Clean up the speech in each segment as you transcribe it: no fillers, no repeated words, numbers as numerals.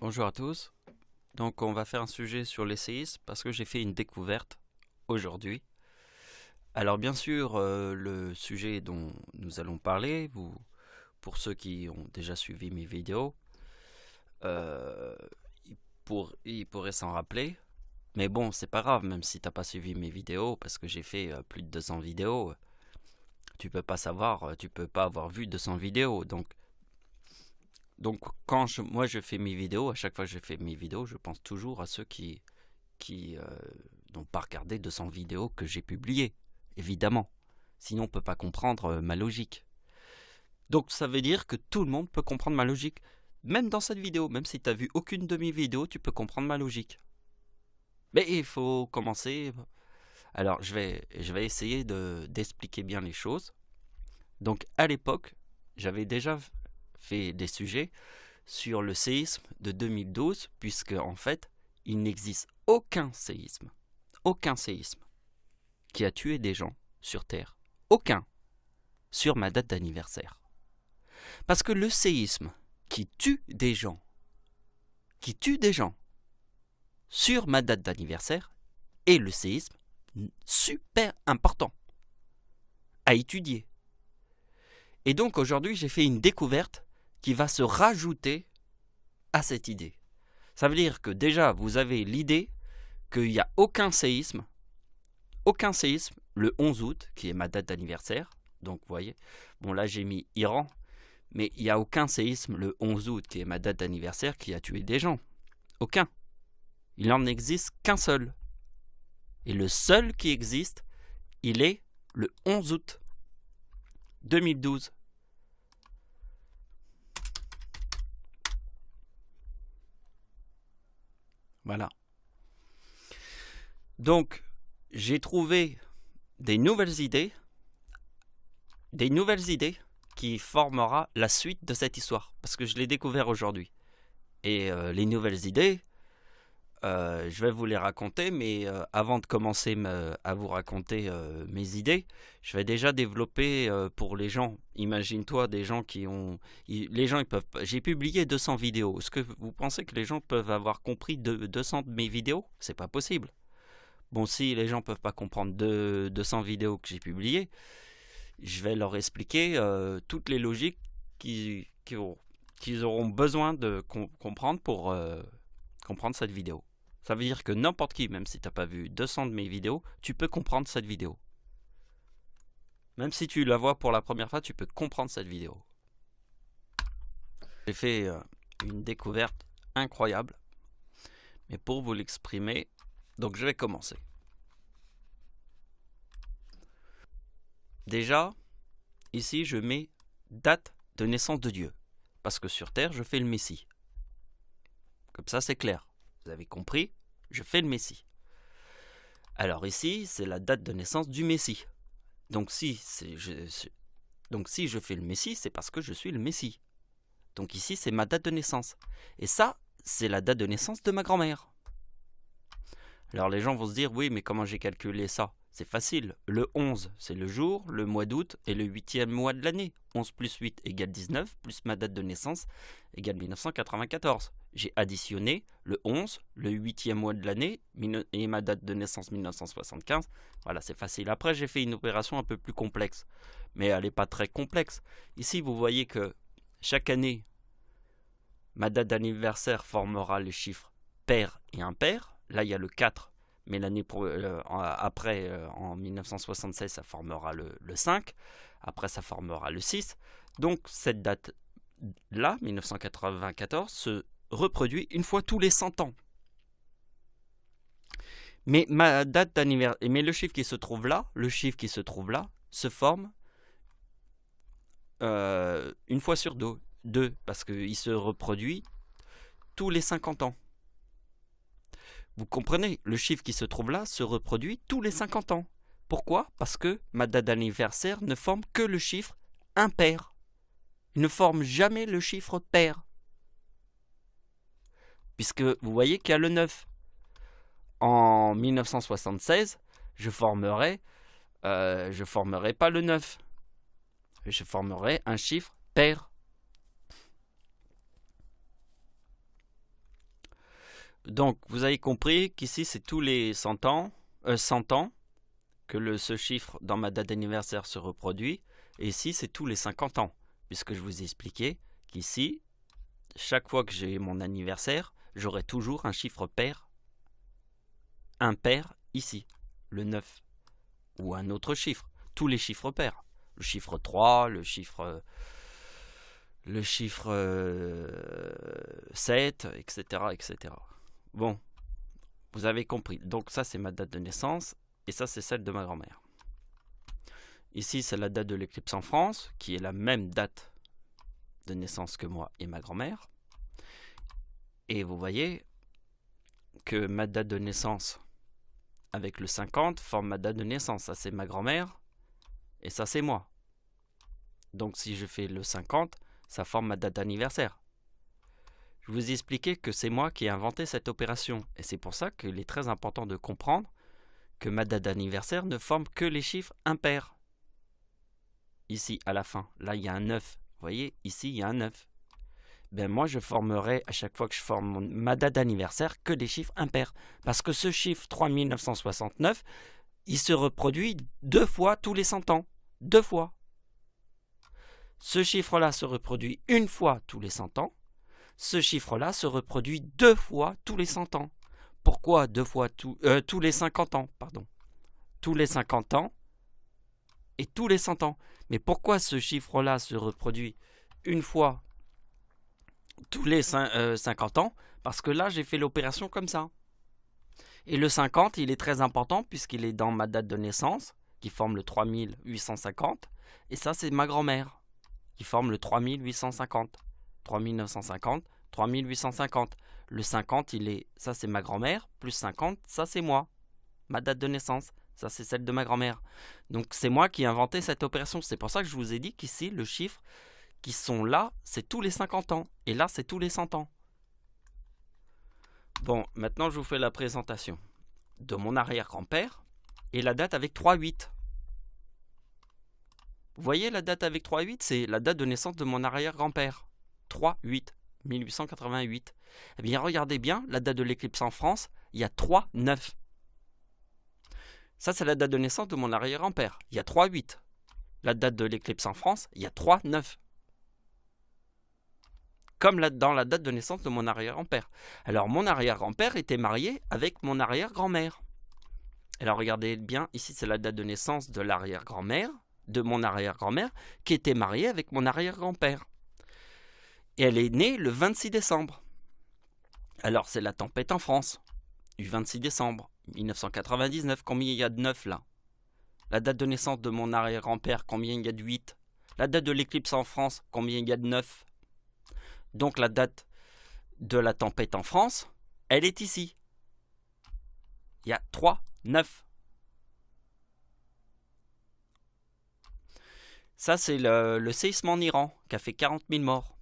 Bonjour à tous. Donc on va faire un sujet sur les séismes parce que j'ai fait une découverte aujourd'hui. Alors bien sûr, le sujet dont nous allons parler, pour ceux qui ont déjà suivi mes vidéos, euh, ils pourraient s'en rappeler. Mais bon, c'est pas grave, même si t'as pas suivi mes vidéos, parce que j'ai fait plus de 200 vidéos, tu peux pas savoir, tu peux pas avoir vu 200 vidéos. Donc quand moi je fais mes vidéos, à chaque fois que je fais mes vidéos, je pense toujours à ceux qui n'ont pas regardé 200 vidéos que j'ai publiées, évidemment. Sinon on peut pas comprendre ma logique. Donc ça veut dire que tout le monde peut comprendre ma logique. Même dans cette vidéo, même si tu n'as vu aucune de mes vidéos, tu peux comprendre ma logique. Mais il faut commencer. Alors je vais essayer d'expliquer bien les choses. Donc à l'époque, j'avais déjà fait des sujets sur le séisme de 2012, puisque en fait, il n'existe aucun séisme qui a tué des gens sur Terre. Aucun. Sur ma date d'anniversaire. Parce que le séisme qui tue des gens, sur ma date d'anniversaire, est le séisme super important à étudier. Et donc aujourd'hui, j'ai fait une découverte qui va se rajouter à cette idée. Ça veut dire que déjà, vous avez l'idée qu'il n'y a aucun séisme le 11 août, qui est ma date d'anniversaire. Donc vous voyez, bon là j'ai mis Iran, mais il n'y a aucun séisme le 11 août, qui est ma date d'anniversaire, qui a tué des gens. Aucun. Il n'en existe qu'un seul. Et le seul qui existe, il est le 11 août 2012. Voilà. Donc, j'ai trouvé des nouvelles idées qui formera la suite de cette histoire, parce que je l'ai découvert aujourd'hui. Et les nouvelles idées, je vais vous les raconter, mais avant de commencer à vous raconter mes idées, je vais déjà développer pour les gens. Imagine-toi des gens qui ont... Les gens, ils peuvent... J'ai publié 200 vidéos. Est-ce que vous pensez que les gens peuvent avoir compris 200 de mes vidéos? C'est pas possible. Bon, si les gens peuvent pas comprendre 200 vidéos que j'ai publiées, je vais leur expliquer toutes les logiques qu'ils auront besoin de comprendre pour comprendre cette vidéo. Ça veut dire que n'importe qui, même si tu n'as pas vu 200 de mes vidéos, tu peux comprendre cette vidéo. Même si tu la vois pour la première fois, tu peux comprendre cette vidéo. J'ai fait une découverte incroyable. Mais pour vous l'exprimer, donc je vais commencer. Déjà, ici je mets date de naissance de Dieu. Parce que sur Terre, je fais le Messie. Comme ça, c'est clair. Vous avez compris, je fais le Messie. Alors ici, c'est la date de naissance du Messie. Donc si je fais le Messie, c'est parce que je suis le Messie. Donc ici, c'est ma date de naissance. Et ça, c'est la date de naissance de ma grand-mère. Alors les gens vont se dire, oui, mais comment j'ai calculé ça? C'est facile. Le 11, c'est le jour, le mois d'août et le 8e mois de l'année. 11 plus 8 égale 19, plus ma date de naissance égale 1994. J'ai additionné le 11, le 8e mois de l'année et ma date de naissance 1975. Voilà, c'est facile. Après, j'ai fait une opération un peu plus complexe. Mais elle n'est pas très complexe. Ici, vous voyez que chaque année, ma date d'anniversaire formera les chiffres pair et impair. Là, il y a le 4, mais l'année après, en 1976, ça formera le 5. Après, ça formera le 6. Donc, cette date-là, 1994, se reproduit une fois tous les 100 ans. Mais ma date d'anniversaire, mais le chiffre qui se trouve là, se forme une fois sur deux, parce qu'il se reproduit tous les 50 ans. Vous comprenez, le chiffre qui se trouve là se reproduit tous les 50 ans. Pourquoi? Parce que ma date d'anniversaire ne forme que le chiffre impair. Il ne forme jamais le chiffre pair. Puisque vous voyez qu'il y a le 9. En 1976, je formerai pas le 9. Je formerai un chiffre pair. Donc, vous avez compris qu'ici, c'est tous les 100 ans que ce chiffre dans ma date d'anniversaire se reproduit. Et ici, c'est tous les 50 ans, puisque je vous ai expliqué qu'ici, chaque fois que j'ai mon anniversaire, j'aurai toujours un chiffre pair, impair ici, le 9, ou un autre chiffre, tous les chiffres pairs, le chiffre 3, le chiffre 7, etc., etc. Bon, vous avez compris. Donc ça, c'est ma date de naissance, et ça, c'est celle de ma grand-mère. Ici, c'est la date de l'éclipse en France, qui est la même date de naissance que moi et ma grand-mère. Et vous voyez que ma date de naissance avec le 50 forme ma date de naissance. Ça, c'est ma grand-mère, et ça, c'est moi. Donc, si je fais le 50, ça forme ma date d'anniversaire. Je vous ai expliqué que c'est moi qui ai inventé cette opération. Et c'est pour ça qu'il est très important de comprendre que ma date d'anniversaire ne forme que les chiffres impairs. Ici, à la fin, là, il y a un 9. Vous voyez, ici, il y a un 9. Ben moi, je formerai, à chaque fois que je forme ma date d'anniversaire, que des chiffres impairs. Parce que ce chiffre 3969, il se reproduit 2 fois tous les 100 ans. 2 fois. Ce chiffre-là se reproduit 1 fois tous les 100 ans. Ce chiffre-là se reproduit 2 fois tous les 100 ans. Pourquoi 2 fois tous les 50 ans, pardon. Tous les 50 ans et tous les 100 ans. Mais pourquoi ce chiffre-là se reproduit 1 fois tous les 50 ans? Parce que là, j'ai fait l'opération comme ça. Et le 50, il est très important puisqu'il est dans ma date de naissance, qui forme le 3850. Et ça, c'est ma grand-mère, qui forme le 3850. 3950, 3850. Le 50, ça c'est ma grand-mère, plus 50, ça c'est moi. Ma date de naissance, ça c'est celle de ma grand-mère. Donc c'est moi qui ai inventé cette opération. C'est pour ça que je vous ai dit qu'ici, le chiffre qui sont là, c'est tous les 50 ans. Et là, c'est tous les 100 ans. Bon, maintenant je vous fais la présentation de mon arrière-grand-père et la date avec 3-8. Vous voyez la date avec 3-8, c'est la date de naissance de mon arrière-grand-père. 3-8, 1888. Eh bien, regardez bien, la date de l'éclipse en France, il y a 3-9. Ça, c'est la date de naissance de mon arrière-grand-père. Il y a 3-8. La date de l'éclipse en France, il y a 3-9. Comme dans la date de naissance de mon arrière-grand-père. Alors, mon arrière-grand-père était marié avec mon arrière-grand-mère. Alors, regardez bien, ici, c'est la date de naissance de l'arrière-grand-mère, de mon arrière-grand-mère, qui était mariée avec mon arrière-grand-père. Et elle est née le 26 décembre. Alors, c'est la tempête en France, du 26 décembre 1999. Combien il y a de 9 là? La date de naissance de mon arrière-grand-père, combien il y a de 8? La date de l'éclipse en France, combien il y a de 9? Donc, la date de la tempête en France, elle est ici. Il y a 3, 9. Ça, c'est le séisme en Iran qui a fait 40 000 morts.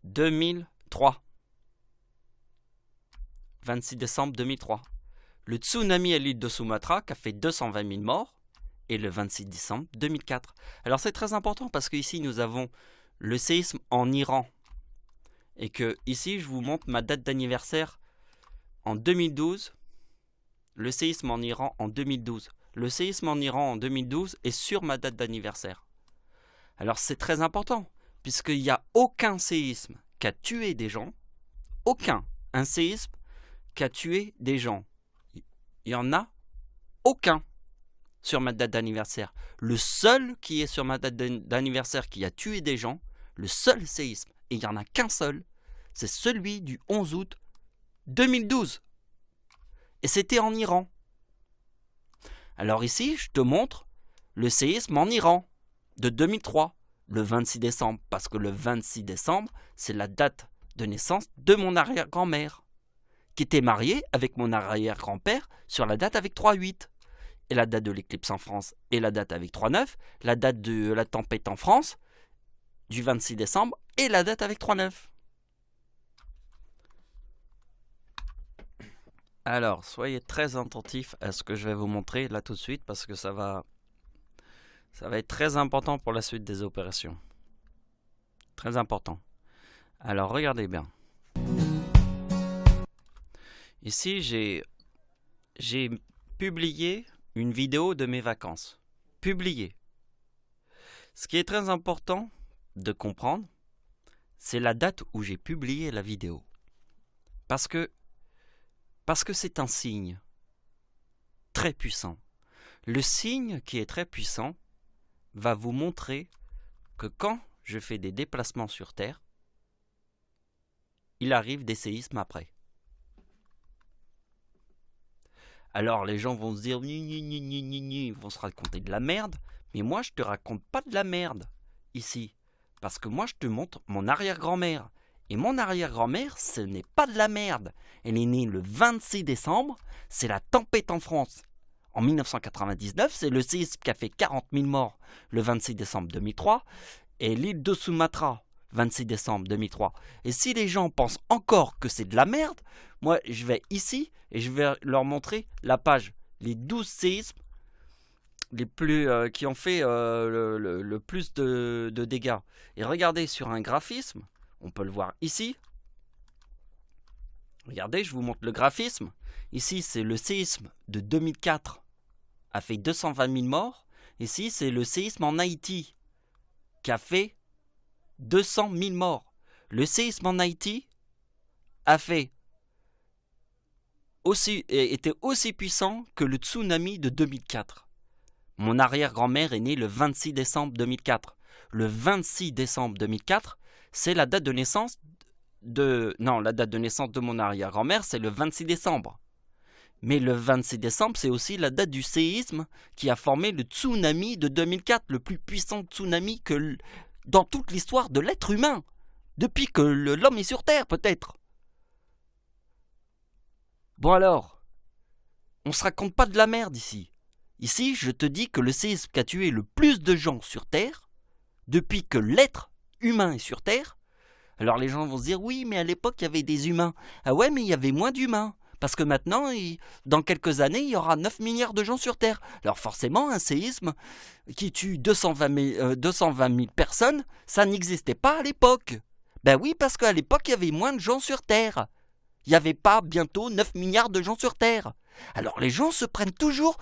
2003. 26 décembre 2003. Le tsunami à l'île de Sumatra qui a fait 220 000 morts. Et le 26 décembre 2004. Alors c'est très important parce qu'ici nous avons le séisme en Iran. Et que ici je vous montre ma date d'anniversaire en 2012. Le séisme en Iran en 2012. Le séisme en Iran en 2012 est sur ma date d'anniversaire. Alors c'est très important. Puisqu'il n'y a aucun séisme qui a tué des gens, un séisme qui a tué des gens. Il n'y en a aucun sur ma date d'anniversaire. Le seul qui est sur ma date d'anniversaire qui a tué des gens, le seul séisme, et il n'y en a qu'un seul, c'est celui du 11 août 2012. Et c'était en Iran. Alors ici, je te montre le séisme en Iran de 2003. Le 26 décembre, parce que le 26 décembre, c'est la date de naissance de mon arrière-grand-mère, qui était mariée avec mon arrière-grand-père sur la date avec 3-8. Et la date de l'éclipse en France et la date avec 3-9, la date de la tempête en France, du 26 décembre, et la date avec 3-9. Alors, soyez très attentifs à ce que je vais vous montrer là tout de suite, parce que ça va être très important pour la suite des opérations. Très important. Alors, regardez bien. Ici, j'ai publié une vidéo de mes vacances. Publié. Ce qui est très important de comprendre, c'est la date où j'ai publié la vidéo. Parce que c'est un signe très puissant. Le signe qui est très puissant va vous montrer que quand je fais des déplacements sur Terre, il arrive des séismes après. Alors les gens vont se dire, ils vont se raconter de la merde, mais moi je te raconte pas de la merde ici, parce que moi je te montre mon arrière-grand-mère. Et mon arrière-grand-mère, ce n'est pas de la merde. Elle est née le 26 décembre, c'est la tempête en France. En 1999, c'est le séisme qui a fait 40 000 morts le 26 décembre 2003, et l'île de Sumatra, 26 décembre 2003. Et si les gens pensent encore que c'est de la merde, moi je vais ici et je vais leur montrer la page, les 12 séismes les plus, qui ont fait le plus de dégâts. Et regardez sur un graphisme, on peut le voir ici. Regardez, je vous montre le graphisme. Ici, c'est le séisme de 2004, a fait 220 000 morts. Ici, c'est le séisme en Haïti, qui a fait 200 000 morts. Le séisme en Haïti a fait était aussi puissant que le tsunami de 2004. Mon arrière-grand-mère est née le 26 décembre 2004. Le 26 décembre 2004, c'est la date de naissance la date de naissance de mon arrière-grand-mère, c'est le 26 décembre. Mais le 26 décembre, c'est aussi la date du séisme qui a formé le tsunami de 2004, le plus puissant tsunami dans toute l'histoire de l'être humain, depuis que l'homme est sur Terre, peut-être. Bon alors, on se raconte pas de la merde ici. Ici, je te dis que le séisme qui a tué le plus de gens sur Terre, depuis que l'être humain est sur Terre, alors les gens vont se dire, oui, mais à l'époque, il y avait des humains. Ah ouais, mais il y avait moins d'humains. Parce que maintenant, dans quelques années, il y aura 9 milliards de gens sur Terre. Alors forcément, un séisme qui tue 220 000 personnes, ça n'existait pas à l'époque. Ben oui, parce qu'à l'époque, il y avait moins de gens sur Terre. Il n'y avait pas bientôt 9 milliards de gens sur Terre. Alors les gens prennent toujours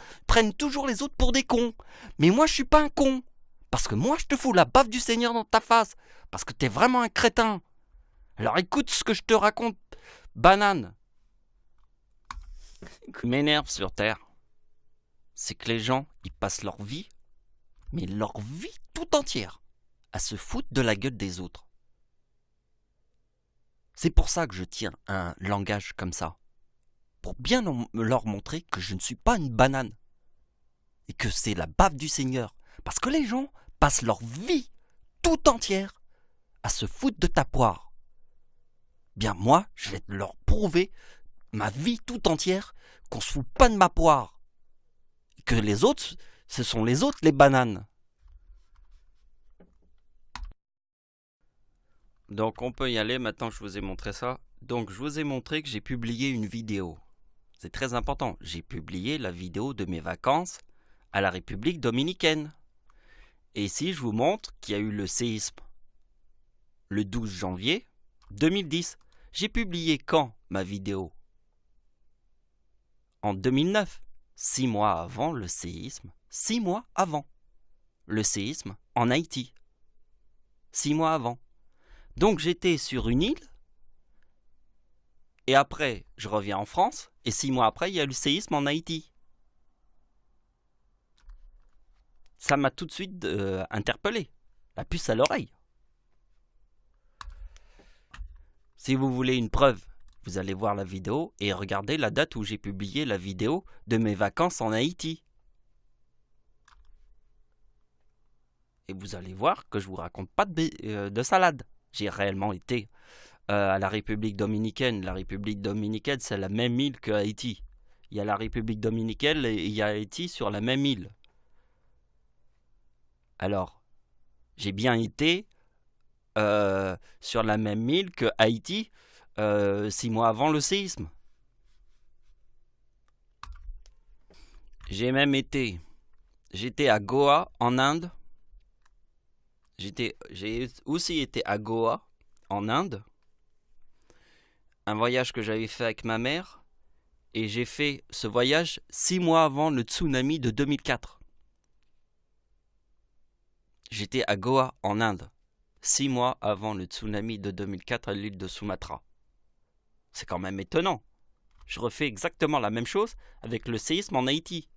les autres pour des cons. Mais moi, je suis pas un con. Parce que moi, je te fous la baffe du Seigneur dans ta face. Parce que t'es vraiment un crétin. Alors écoute ce que je te raconte, banane. Ce qui m'énerve sur Terre, c'est que les gens, ils passent leur vie, mais leur vie tout entière, à se foutre de la gueule des autres. C'est pour ça que je tiens un langage comme ça. Pour bien leur montrer que je ne suis pas une banane. Et que c'est la baffe du Seigneur. Parce que les gens passent leur vie tout entière à se foutre de ta poire. Bien moi, je vais leur prouver ma vie tout entière qu'on se fout pas de ma poire. Et que les autres, ce sont les autres les bananes. Donc on peut y aller, maintenant que je vous ai montré ça. Donc je vous ai montré que j'ai publié une vidéo. C'est très important, j'ai publié la vidéo de mes vacances à la République dominicaine. Et ici je vous montre qu'il y a eu le séisme le 12 janvier 2010. J'ai publié quand ma vidéo? En 2009, 6 mois avant le séisme, 6 mois avant le séisme en Haïti. 6 mois avant. Donc j'étais sur une île, et après je reviens en France, et 6 mois après il y a eu le séisme en Haïti. Ça m'a tout de suite interpellé, la puce à l'oreille. Si vous voulez une preuve, vous allez voir la vidéo et regardez la date où j'ai publié la vidéo de mes vacances en Haïti. Et vous allez voir que je vous raconte pas de salade. J'ai réellement été à la République dominicaine. La République dominicaine, c'est la même île que Haïti. Il y a la République dominicaine et il y a Haïti sur la même île. Alors, j'ai bien été sur la même île que Haïti 6 mois avant le séisme. J'étais à Goa en Inde. J'ai aussi été à Goa en Inde. Un voyage que j'avais fait avec ma mère. Et j'ai fait ce voyage 6 mois avant le tsunami de 2004. J'étais à Goa, en Inde, 6 mois avant le tsunami de 2004 à l'île de Sumatra. C'est quand même étonnant. Je refais exactement la même chose avec le séisme en Haïti.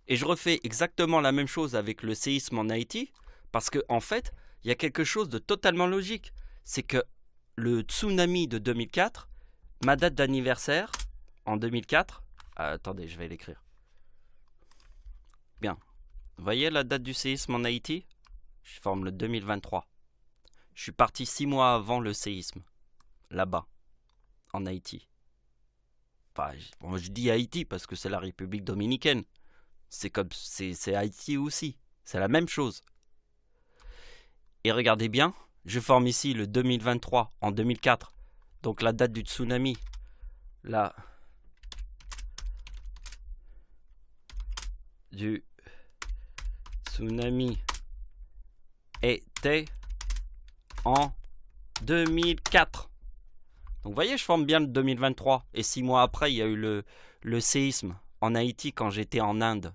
Et je refais exactement la même chose avec le séisme en Haïti parce qu'en en fait, il y a quelque chose de totalement logique. C'est que le tsunami de 2004, ma date d'anniversaire en 2004... attendez, je vais l'écrire. Bien. Vous voyez la date du séisme en Haïti? Je forme le 2023. Je suis parti 6 mois avant le séisme, là-bas, en Haïti. Enfin, je dis Haïti parce que c'est la République dominicaine. C'est Haïti aussi. C'est la même chose. Et regardez bien, je forme ici le 2023 en 2004. Donc la date du tsunami. Là. Du tsunami était en 2004. Donc vous voyez, je forme bien le 2023. Et 6 mois après, il y a eu le séisme en Haïti quand j'étais en Inde.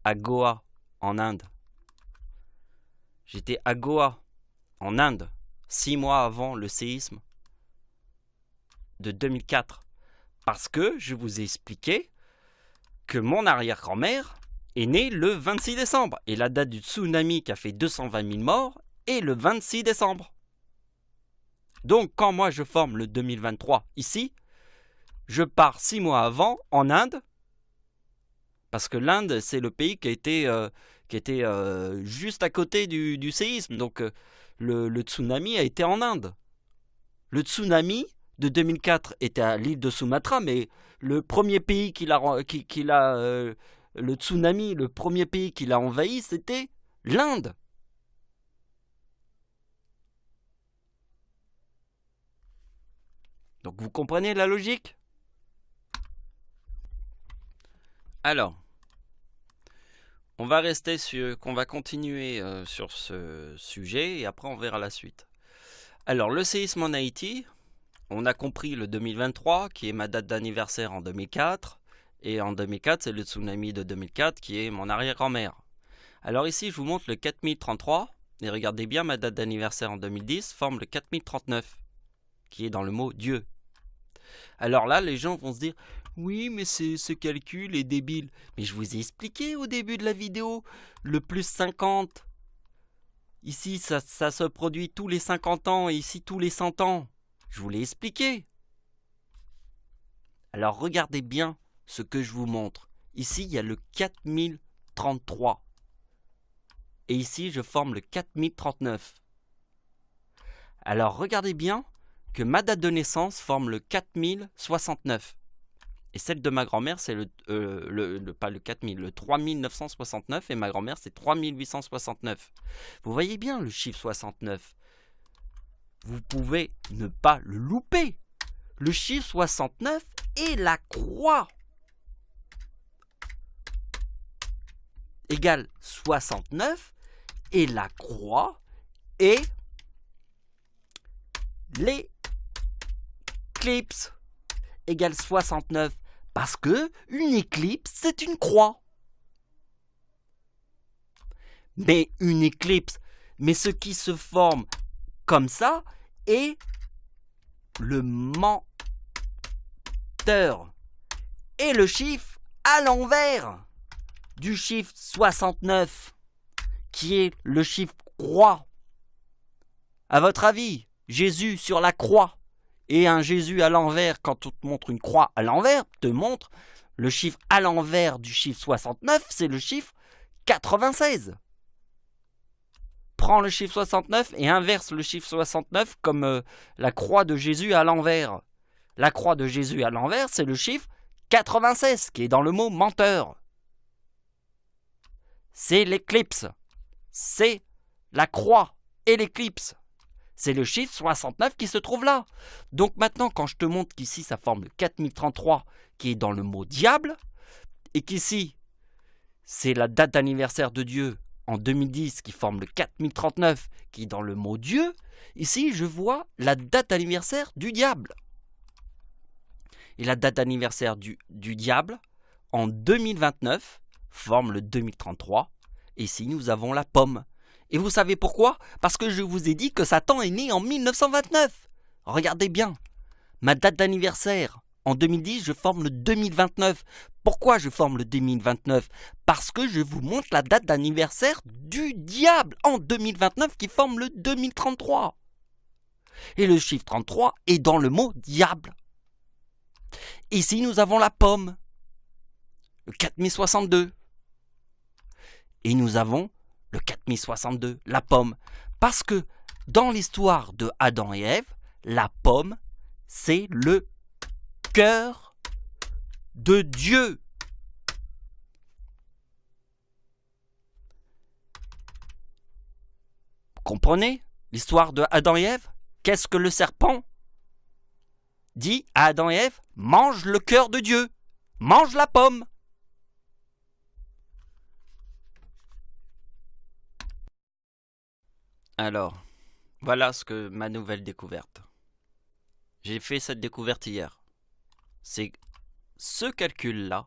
À Goa, en Inde. J'étais à Goa, en Inde, 6 mois avant le séisme de 2004. Parce que je vous ai expliqué que mon arrière-grand-mère est née le 26 décembre. Et la date du tsunami qui a fait 220 000 morts est le 26 décembre. Donc quand moi je forme le 2023 ici, je pars 6 mois avant en Inde. Parce que l'Inde, c'est le pays qui était juste à côté du séisme. Donc, le tsunami a été en Inde. Le tsunami de 2004 était à l'île de Sumatra, mais le premier pays le tsunami, le premier pays qui l'a envahi, c'était l'Inde. Donc, vous comprenez la logique? Alors, on va continuer sur ce sujet et après on verra la suite. Alors, le séisme en Haïti, on a compris le 2023 qui est ma date d'anniversaire en 2004 et en 2004 c'est le tsunami de 2004 qui est mon arrière-grand-mère. Alors ici je vous montre le 4033 et regardez bien, ma date d'anniversaire en 2010 forme le 4039 qui est dans le mot Dieu. Alors là les gens vont se dire: oui, mais ce calcul est débile. Mais je vous ai expliqué au début de la vidéo, le plus 50. Ici, ça se produit tous les 50 ans et ici tous les 100 ans. Je vous l'ai expliqué. Alors regardez bien ce que je vous montre. Ici, il y a le 4033. Et ici, je forme le 4039. Alors regardez bien que ma date de naissance forme le 4069. Et celle de ma grand-mère, c'est pas le 4000, le 3969. Et ma grand-mère, c'est 3869. Vous voyez bien le chiffre 69. Vous pouvez ne pas le louper. Le chiffre 69 et la croix égale 69. Et la croix et l'éclipse égale 69. Parce que une éclipse, c'est une croix. Mais une éclipse, mais ce qui se forme comme ça est le menteur. Et le chiffre à l'envers du chiffre 69, qui est le chiffre croix. À votre avis, Jésus sur la croix et un Jésus à l'envers, quand on te montre une croix à l'envers, te montre le chiffre à l'envers du chiffre 69, c'est le chiffre 96. Prends le chiffre 69 et inverse le chiffre 69 comme la croix de Jésus à l'envers. La croix de Jésus à l'envers, c'est le chiffre 96, qui est dans le mot menteur. C'est l'éclipse. C'est la croix et l'éclipse. C'est le chiffre 69 qui se trouve là. Donc maintenant, quand je te montre qu'ici, ça forme le 4033 qui est dans le mot diable, et qu'ici, c'est la date d'anniversaire de Dieu en 2010 qui forme le 4039 qui est dans le mot Dieu, ici je vois la date d'anniversaire du diable. Et la date d'anniversaire du diable en 2029 forme le 2033. Et ici nous avons la pomme. Et vous savez pourquoi? Parce que je vous ai dit que Satan est né en 1929. Regardez bien, ma date d'anniversaire en 2010, je forme le 2029. Pourquoi je forme le 2029? Parce que je vous montre la date d'anniversaire du diable en 2029 qui forme le 2033. Et le chiffre 33 est dans le mot diable. Ici, nous avons la pomme, le 4062. Et nous avons le 4062, la pomme. Parce que dans l'histoire de Adam et Ève, la pomme, c'est le cœur de Dieu. Vous comprenez l'histoire de Adam et Ève? Qu'est-ce que le serpent dit à Adam et Ève? Mange le cœur de Dieu, mange la pomme. Alors, voilà ma nouvelle découverte. J'ai fait cette découverte hier. C'est ce calcul-là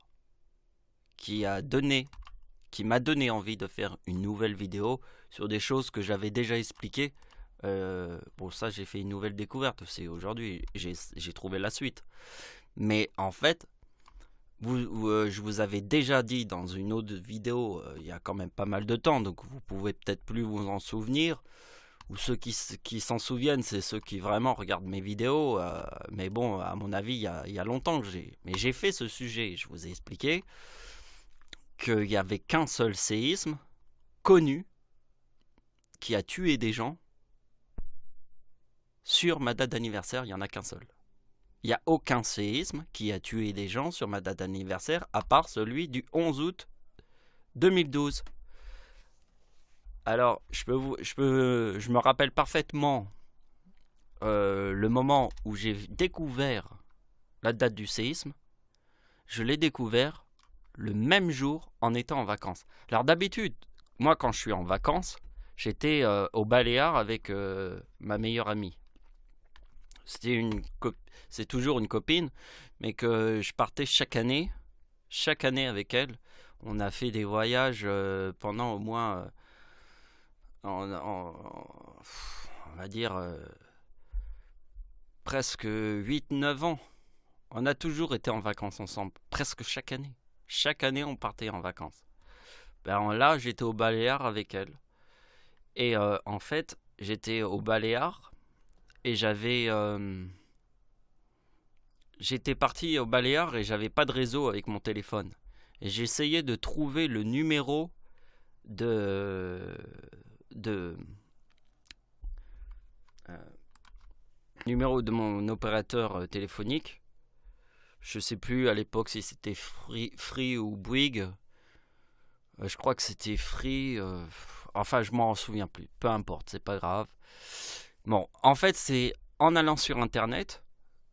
qui m'a donné envie de faire une nouvelle vidéo sur des choses que j'avais déjà expliquées. Bon, ça, j'ai fait une nouvelle découverte. C'est aujourd'hui, j'ai trouvé la suite. Mais en fait, je vous avais déjà dit dans une autre vidéo, il y a quand même pas mal de temps, donc vous pouvez peut-être plus vous en souvenir. Ou ceux qui s'en souviennent, c'est ceux qui vraiment regardent mes vidéos. Mais bon, à mon avis, il y a longtemps que j'ai fait ce sujet. Je vous ai expliqué qu'il n'y avait qu'un seul séisme connu qui a tué des gens. Sur ma date d'anniversaire, il n'y en a qu'un seul. Il n'y a aucun séisme qui a tué des gens sur ma date d'anniversaire, à part celui du 11 août 2012. Alors, je me rappelle parfaitement le moment où j'ai découvert la date du séisme. Je l'ai découvert le même jour en étant en vacances. Alors d'habitude, moi quand je suis en vacances, j'étais au Baléares avec ma meilleure amie. C'est toujours une copine, mais que je partais chaque année avec elle. On a fait des voyages pendant au moins... on va dire presque 8-9 ans. On a toujours été en vacances ensemble, presque chaque année. Chaque année, on partait en vacances. Ben là, j'étais au Baléares avec elle. Et en fait, j'étais au Baléares et j'étais parti au Baléares et j'avais pas de réseau avec mon téléphone. Et j'essayais de trouver le numéro numéro de mon opérateur téléphonique. Je sais plus à l'époque si c'était Free ou Bouygues. Je crois que c'était Free. Enfin, je m'en souviens plus. Peu importe, c'est pas grave. Bon, en fait, c'est en allant sur Internet.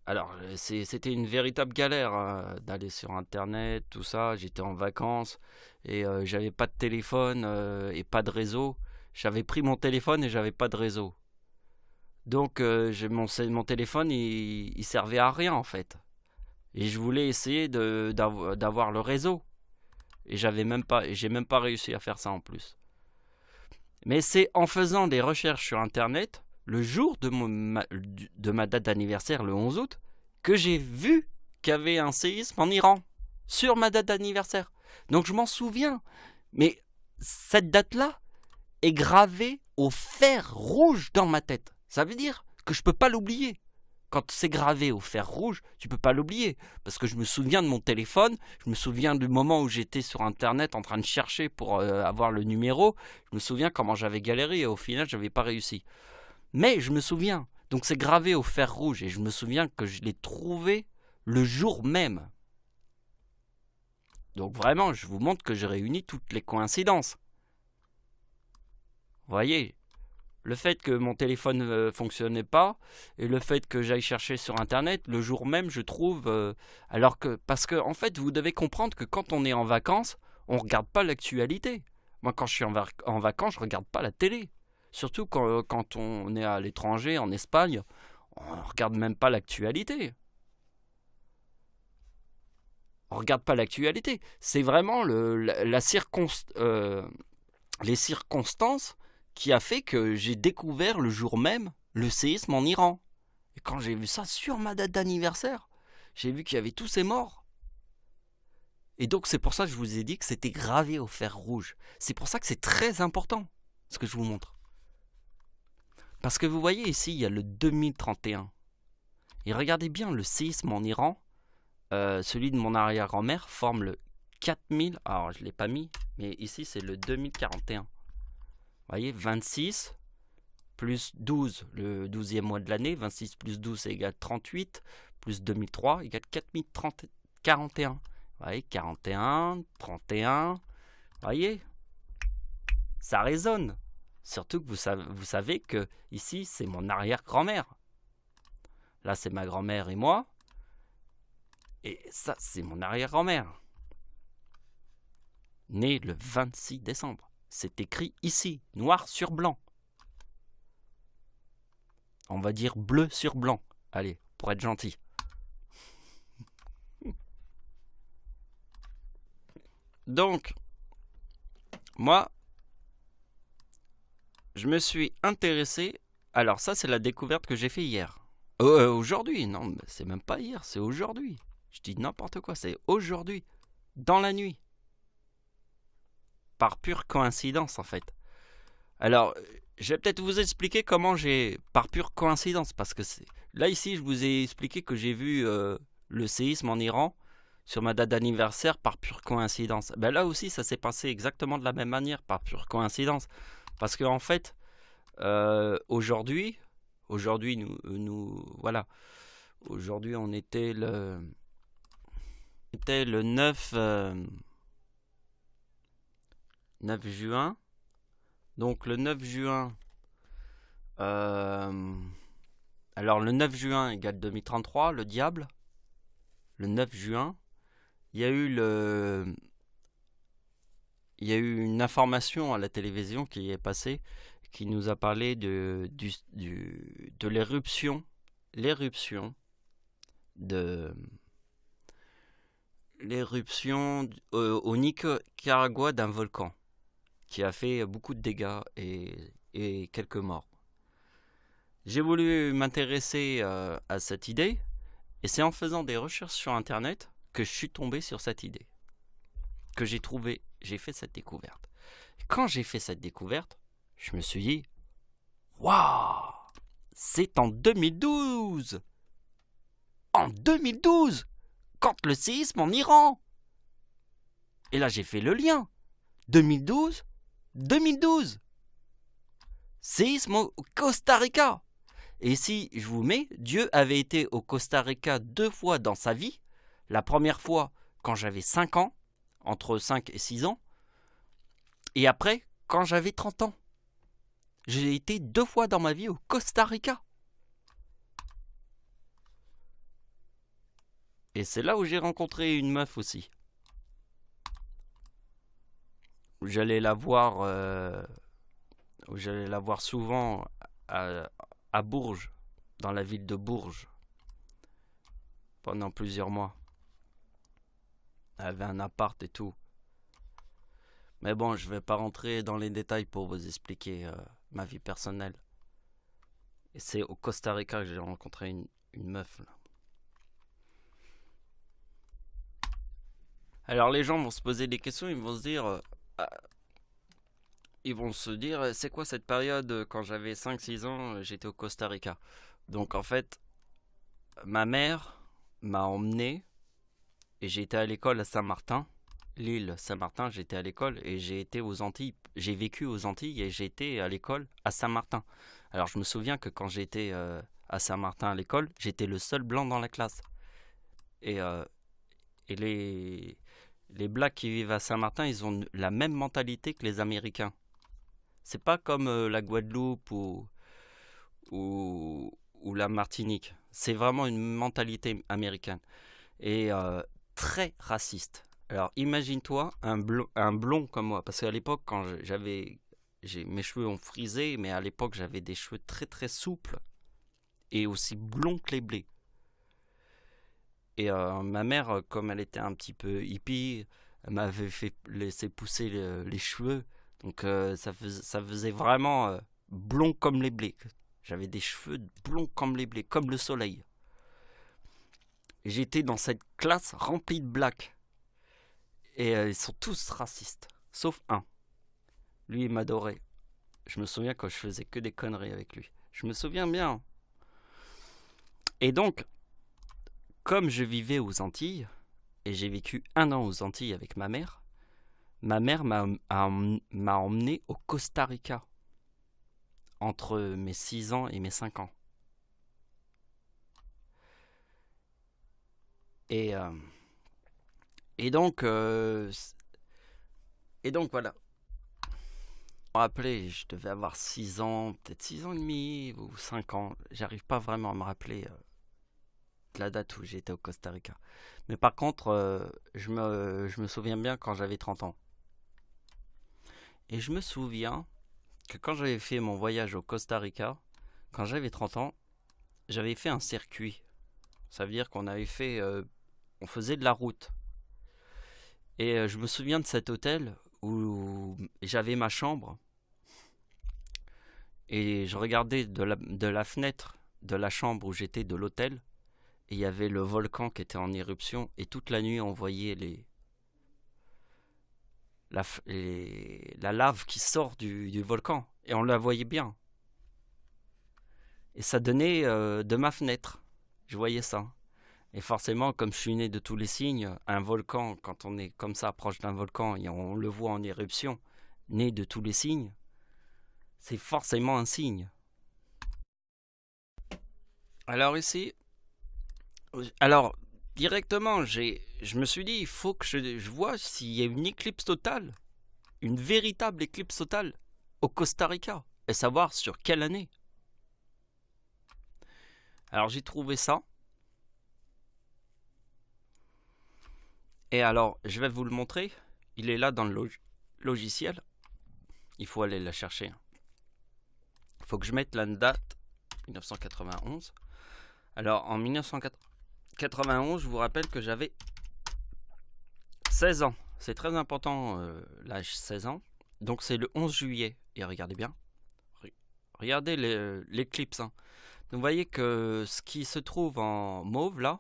Alors, c'était une véritable galère d'aller sur Internet, tout ça. J'étais en vacances et j'avais pas de téléphone et pas de réseau. J'avais pris mon téléphone et j'avais pas de réseau. Donc, mon téléphone, il servait à rien en fait. Et je voulais essayer d'avoir le réseau. Et j'ai même pas réussi à faire ça en plus. Mais c'est en faisant des recherches sur Internet, le jour de ma date d'anniversaire, le 11 août, que j'ai vu qu'il y avait un séisme en Iran, sur ma date d'anniversaire. Donc je m'en souviens. Mais cette date-là est gravée au fer rouge dans ma tête. Ça veut dire que je ne peux pas l'oublier. Quand c'est gravé au fer rouge, tu peux pas l'oublier. Parce que je me souviens de mon téléphone, je me souviens du moment où j'étais sur Internet en train de chercher pour avoir le numéro. Je me souviens comment j'avais galéré et au final, je n'avais pas réussi. Mais je me souviens. Donc c'est gravé au fer rouge et je me souviens que je l'ai trouvé le jour même. Donc vraiment, je vous montre que j'ai réuni toutes les coïncidences. Vous voyez ? Le fait que mon téléphone ne fonctionnait pas et le fait que j'aille chercher sur Internet, le jour même, je trouve... parce que, en fait, vous devez comprendre que quand on est en vacances, on ne regarde pas l'actualité. Moi, quand je suis en vacances, je regarde pas la télé. Surtout quand on est à l'étranger, en Espagne, on regarde même pas l'actualité. On regarde pas l'actualité. C'est vraiment les circonstances qui a fait que j'ai découvert le jour même le séisme en Iran. Et quand j'ai vu ça sur ma date d'anniversaire, j'ai vu qu'il y avait tous ces morts. Et donc c'est pour ça que je vous ai dit que c'était gravé au fer rouge. C'est pour ça que c'est très important ce que je vous montre. Parce que vous voyez ici, il y a le 2031. Et regardez bien le séisme en Iran. Celui de mon arrière-grand-mère forme le 4000. Alors je ne l'ai pas mis, mais ici c'est le 2041. Vous voyez, 26 plus 12, le 12e mois de l'année. 26 plus 12 c'est égal 38, plus 2003 égale 4041. Vous voyez, 41, 31. Vous voyez, ça résonne. Surtout que vous savez que ici c'est mon arrière-grand-mère. Là c'est ma grand-mère et moi. Et ça c'est mon arrière-grand-mère. Née le 26 décembre. C'est écrit ici, noir sur blanc. On va dire bleu sur blanc. Allez, pour être gentil. Donc, moi, je me suis intéressé. Alors ça, c'est la découverte que j'ai fait hier. Aujourd'hui, non, c'est même pas hier, c'est aujourd'hui. Je dis n'importe quoi, c'est aujourd'hui, dans la nuit. Par pure coïncidence, en fait. Alors, je vais peut-être vous expliquer comment j'ai... Par pure coïncidence, parce que là, ici, je vous ai expliqué que j'ai vu le séisme en Iran sur ma date d'anniversaire par pure coïncidence. Ben là aussi, ça s'est passé exactement de la même manière, par pure coïncidence. Parce qu'en fait, aujourd'hui, voilà. Aujourd'hui, on était le 9 juin. Donc le 9 juin, alors le 9 juin égale 2033, le diable. Le 9 juin, il y a eu une information à la télévision qui est passée, qui nous a parlé de l'éruption au Nicaragua d'un volcan, qui a fait beaucoup de dégâts et quelques morts. J'ai voulu m'intéresser à cette idée, et c'est en faisant des recherches sur Internet que je suis tombé sur cette idée, que j'ai fait cette découverte. Et quand j'ai fait cette découverte, je me suis dit, waouh, c'est en 2012. En 2012, quand le séisme en Iran. Et là, j'ai fait le lien. 2012. Séisme au Costa Rica. Et si je vous mets, Dieu avait été au Costa Rica 2 fois dans sa vie. La première fois quand j'avais 5 ans, entre 5 et 6 ans. Et après, quand j'avais 30 ans. J'ai été 2 fois dans ma vie au Costa Rica. Et c'est là où j'ai rencontré une meuf aussi. Où j'allais la voir souvent à Bourges, dans la ville de Bourges, pendant plusieurs mois. Elle avait un appart et tout. Mais bon, je vais pas rentrer dans les détails pour vous expliquer ma vie personnelle. Et c'est au Costa Rica que j'ai rencontré une meuf, là. Alors les gens vont se poser des questions, ils vont se dire, c'est quoi cette période quand j'avais 5-6 ans, j'étais au Costa Rica. Donc en fait, ma mère m'a emmené et j'ai été à l'école à Saint-Martin, l'île Saint-Martin, j'étais à l'école et j'ai été aux Antilles, j'ai vécu aux Antilles et j'ai été à l'école à Saint-Martin. Alors je me souviens que quand j'étais à Saint-Martin à l'école, j'étais le seul blanc dans la classe. Et les Blacks qui vivent à Saint-Martin, ils ont la même mentalité que les Américains. C'est pas comme la Guadeloupe ou la Martinique. C'est vraiment une mentalité américaine. Et très raciste. Alors, imagine-toi un blond comme moi. Parce qu'à l'époque, quand mes cheveux ont frisé, mais à l'époque, j'avais des cheveux très très souples et aussi blonds que les blés. Et ma mère, comme elle était un petit peu hippie, elle m'avait fait laisser pousser les cheveux. Donc ça faisait vraiment blond comme les blés. J'avais des cheveux blonds comme les blés, comme le soleil. Et j'étais dans cette classe remplie de blacks. Et ils sont tous racistes, sauf un. Lui, il m'adorait. Je me souviens quand je faisais que des conneries avec lui. Je me souviens bien. Et donc, comme je vivais aux Antilles, et j'ai vécu 1 an aux Antilles avec ma mère m'a emmené au Costa Rica entre mes 6 ans et mes 5 ans. Et, euh, et donc, voilà. Je me rappelais, je devais avoir 6 ans, peut-être 6 ans et demi ou 5 ans. J'arrive pas vraiment à me rappeler de la date où j'étais au Costa Rica. Mais par contre, je me souviens bien quand j'avais 30 ans. Et je me souviens que quand j'avais fait mon voyage au Costa Rica, quand j'avais 30 ans, j'avais fait un circuit. Ça veut dire qu'on avait fait, on faisait de la route. Et je me souviens de cet hôtel où j'avais ma chambre. Et je regardais de la fenêtre de la chambre où j'étais de l'hôtel. Et il y avait le volcan qui était en éruption. Et toute la nuit, on voyait la lave qui sort du volcan. Et on la voyait bien. Et ça donnait de ma fenêtre. Je voyais ça. Et forcément, comme je suis né de tous les signes, un volcan, quand on est comme ça proche d'un volcan et on le voit en éruption, né de tous les signes, c'est forcément un signe. Alors ici, alors directement, je me suis dit, il faut que je vois s'il y a une éclipse totale, une véritable éclipse totale au Costa Rica, et savoir sur quelle année. Alors j'ai trouvé ça. Et alors, je vais vous le montrer. Il est là dans le logiciel. Il faut aller la chercher. Il faut que je mette la date 1991. Alors, en 1991, je vous rappelle que j'avais 16 ans. C'est très important, l'âge 16 ans. Donc, c'est le 11 juillet. Et regardez bien. Regardez l'éclipse. Donc, vous voyez que ce qui se trouve en mauve, là,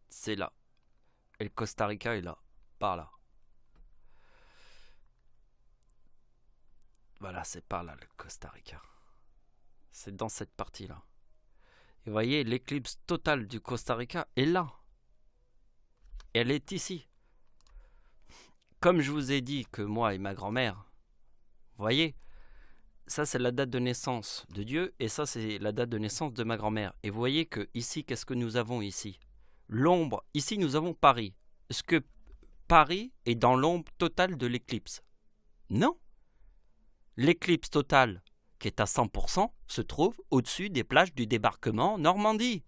c'est là. Et le Costa Rica est là, par là. Voilà, c'est par là le Costa Rica. C'est dans cette partie-là. Et vous voyez, l'éclipse totale du Costa Rica est là. Elle est ici. Comme je vous ai dit que moi et ma grand-mère, vous voyez, ça c'est la date de naissance de Dieu et ça c'est la date de naissance de ma grand-mère. Et vous voyez que ici, qu'est-ce que nous avons ici? L'ombre. Ici, nous avons Paris. Est-ce que Paris est dans l'ombre totale de l'éclipse? Non. L'éclipse totale, qui est à 100%, se trouve au-dessus des plages du débarquement Normandie.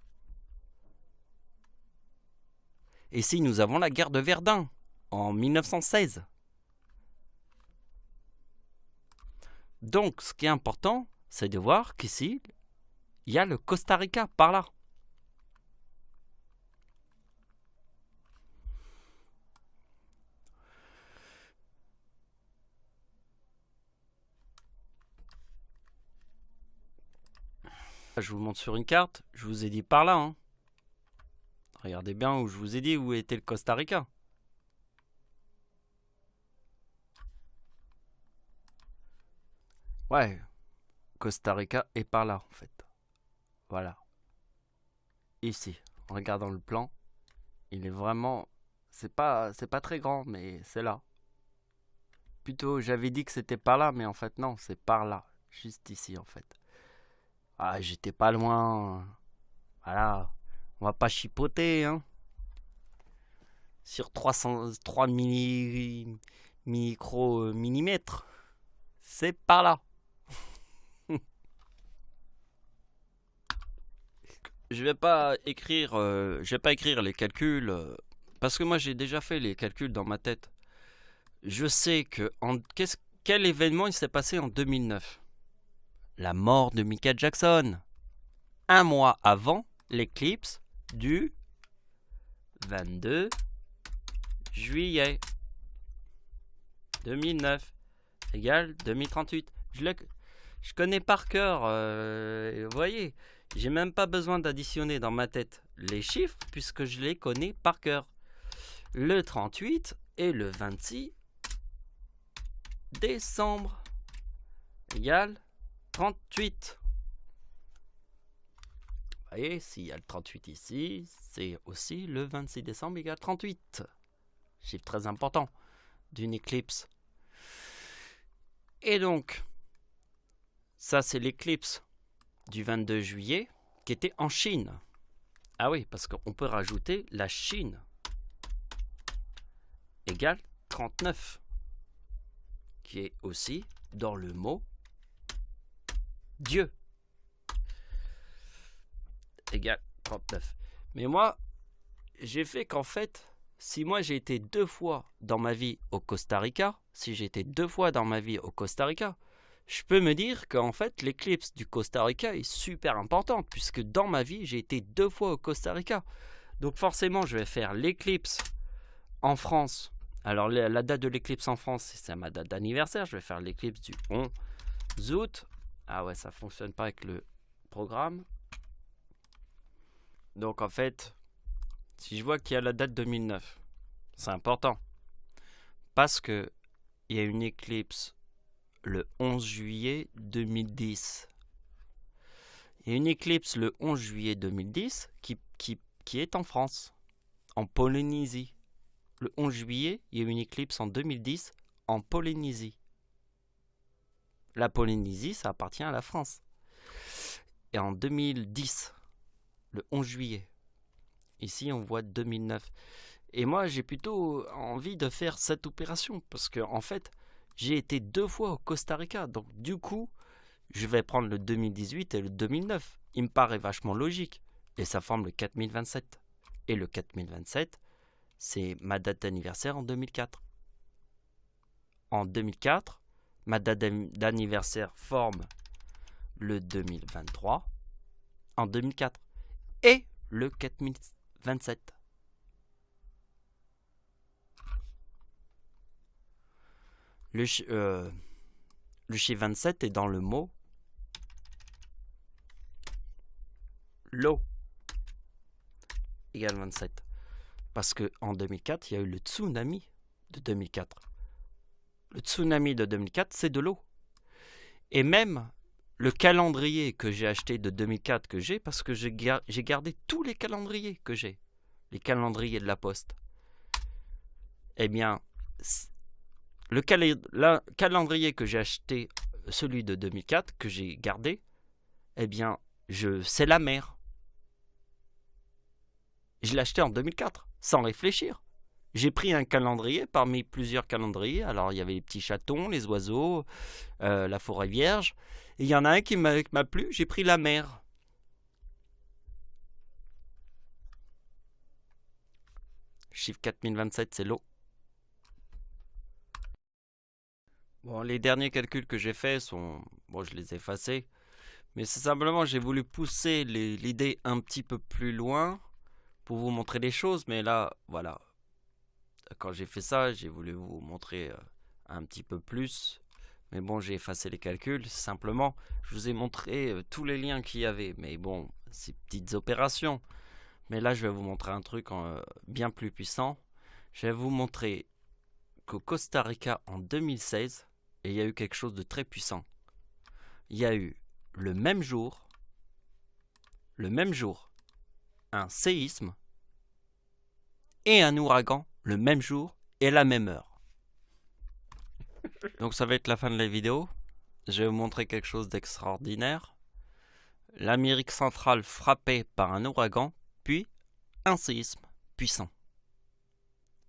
Et ici, nous avons la guerre de Verdun, en 1916. Donc, ce qui est important, c'est de voir qu'ici, il y a le Costa Rica, par là. Je vous montre sur une carte, je vous ai dit par là. Hein. Regardez bien où je vous ai dit où était le Costa Rica. Ouais, Costa Rica est par là en fait. Voilà. Ici, en regardant le plan, il est vraiment... c'est pas très grand, mais c'est là. Plutôt, j'avais dit que c'était par là, mais en fait non, c'est par là. Juste ici en fait. Ah, j'étais pas loin. Voilà. On va pas chipoter, hein. Sur 303 micro-millimètres. C'est par là. Je vais pas écrire les calculs parce que moi j'ai déjà fait les calculs dans ma tête. Je sais que quel événement il s'est passé en 2009? La mort de Michael Jackson. Un mois avant l'éclipse du 22 juillet 2009 égale 2038. Je connais par cœur, vous voyez, j'ai même pas besoin d'additionner dans ma tête les chiffres puisque je les connais par cœur. Le 38 et le 26 décembre égale 38. Vous voyez, s'il y a le 38 ici, c'est aussi le 26 décembre égale 38. Chiffre très important d'une éclipse. Et donc, ça c'est l'éclipse du 22 juillet qui était en Chine. Ah oui, parce qu'on peut rajouter la Chine égale 39, qui est aussi dans le mot Dieu égale 39. Mais moi, j'ai fait qu'en fait, si moi j'ai été 2 fois dans ma vie au Costa Rica, je peux me dire qu'en fait l'éclipse du Costa Rica est super importante, puisque dans ma vie j'ai été 2 fois au Costa Rica. Donc forcément je vais faire l'éclipse en France. Alors la date de l'éclipse en France, c'est ma date d'anniversaire. Je vais faire l'éclipse du 11 août. Ah ouais, ça fonctionne pas avec le programme. Donc en fait, si je vois qu'il y a la date 2009, c'est important. Parce que il y a une éclipse le 11 juillet 2010. Il y a une éclipse le 11 juillet 2010 qui est en France, en Polynésie. Le 11 juillet, il y a eu une éclipse en 2010 en Polynésie. La Polynésie, ça appartient à la France. Et en 2010, le 11 juillet, ici on voit 2009. Et moi, j'ai plutôt envie de faire cette opération parce que en fait, j'ai été 2 fois au Costa Rica. Donc du coup, je vais prendre le 2018 et le 2009. Il me paraît vachement logique. Et ça forme le 4027. Et le 4027, c'est ma date d'anniversaire en 2004. En 2004, ma date d'anniversaire forme le 2023 en 2004 et le 4027. Le chiffre 27 est dans le mot l'eau égale 27. Parce qu'en 2004, il y a eu le tsunami de 2004. Le tsunami de 2004, c'est de l'eau. Et même le calendrier que j'ai acheté de 2004 que j'ai, parce que j'ai gardé tous les calendriers que j'ai, les calendriers de la Poste. Eh bien, le calendrier que j'ai acheté, celui de 2004, que j'ai gardé, eh bien, c'est la mer. Je l'ai acheté en 2004, sans réfléchir. J'ai pris un calendrier parmi plusieurs calendriers. Alors, il y avait les petits chatons, les oiseaux, la forêt vierge. Et il y en a un qui m'a plu, j'ai pris la mer. Chiffre 4027, c'est l'eau. Bon, les derniers calculs que j'ai faits sont... Bon, je les ai effacés. Mais c'est simplement, j'ai voulu pousser l'idée un petit peu plus loin pour vous montrer les choses. Mais là, voilà. Quand j'ai fait ça, j'ai voulu vous montrer un petit peu plus. Mais bon, j'ai effacé les calculs. Simplement, je vous ai montré tous les liens qu'il y avait. Mais bon, ces petites opérations. Mais là, je vais vous montrer un truc bien plus puissant. Je vais vous montrer qu'au Costa Rica, en 2016, il y a eu quelque chose de très puissant. Il y a eu le même jour, un séisme et un ouragan le même jour et la même heure. Donc ça va être la fin de la vidéo. Je vais vous montrer quelque chose d'extraordinaire. L'Amérique centrale frappée par un ouragan, puis un séisme puissant.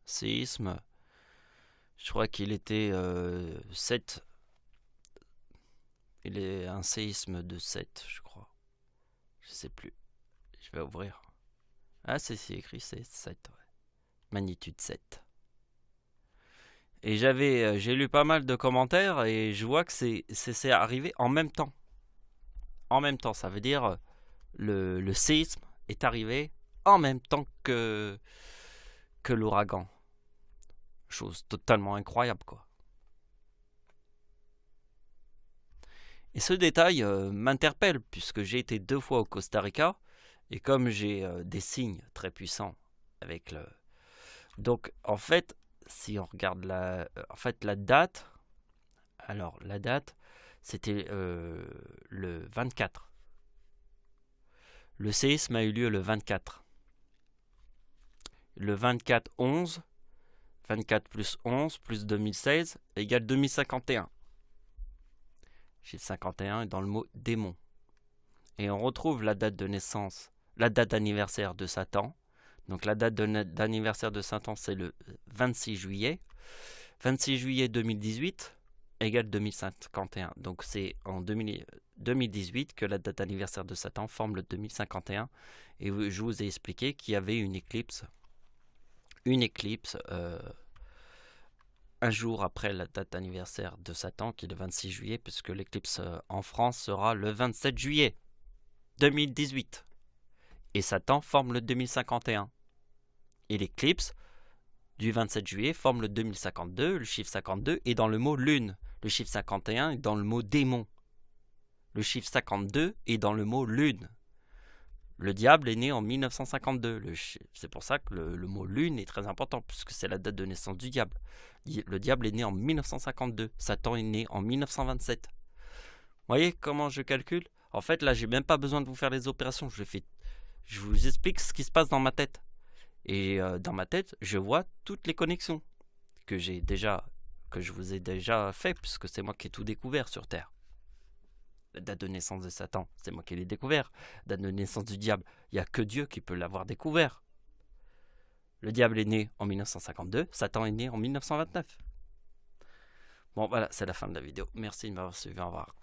Séisme, je crois qu'il était 7. Il est un séisme de 7, je crois. Je sais plus. Je vais ouvrir. Ah, c'est écrit, c'est 7. Ouais. magnitude 7. Et j'ai lu pas mal de commentaires et je vois que c'est arrivé en même temps. En même temps, ça veut dire le séisme est arrivé en même temps que l'ouragan. Chose totalement incroyable, quoi. Et ce détail m'interpelle puisque j'ai été 2 fois au Costa Rica et comme j'ai des signes très puissants avec le... Donc en fait, si on regarde la date, alors la date c'était le 24. Le séisme a eu lieu le 24. Le 24-11, 24 plus 11 plus 2016 égale 2051. Chiffre 51 est dans le mot démon. Et on retrouve la date de naissance, la date d'anniversaire de Satan. Donc la date d'anniversaire de Satan, c'est le 26 juillet. 26 juillet 2018 égale 2051. Donc c'est en 2018 que la date d'anniversaire de Satan forme le 2051. Et je vous ai expliqué qu'il y avait une éclipse. Un jour après la date d'anniversaire de Satan, qui est le 26 juillet, puisque l'éclipse en France sera le 27 juillet 2018. Et Satan forme le 2051. Et l'éclipse du 27 juillet forme le 2052. Le chiffre 52 est dans le mot lune. Le chiffre 51 est dans le mot démon. Le chiffre 52 est dans le mot lune. Le diable est né en 1952. C'est pour ça que le mot lune est très important, puisque c'est la date de naissance du diable. Le diable est né en 1952. Satan est né en 1927. Vous voyez comment je calcule? En fait, là, j'ai même pas besoin de vous faire les opérations. Je vous explique ce qui se passe dans ma tête. Et dans ma tête, je vois toutes les connexions que je vous ai déjà fait, puisque c'est moi qui ai tout découvert sur Terre. La date de naissance de Satan, c'est moi qui l'ai découvert. La date de naissance du diable, il n'y a que Dieu qui peut l'avoir découvert. Le diable est né en 1952, Satan est né en 1929. Bon, voilà, c'est la fin de la vidéo. Merci de m'avoir suivi, au revoir.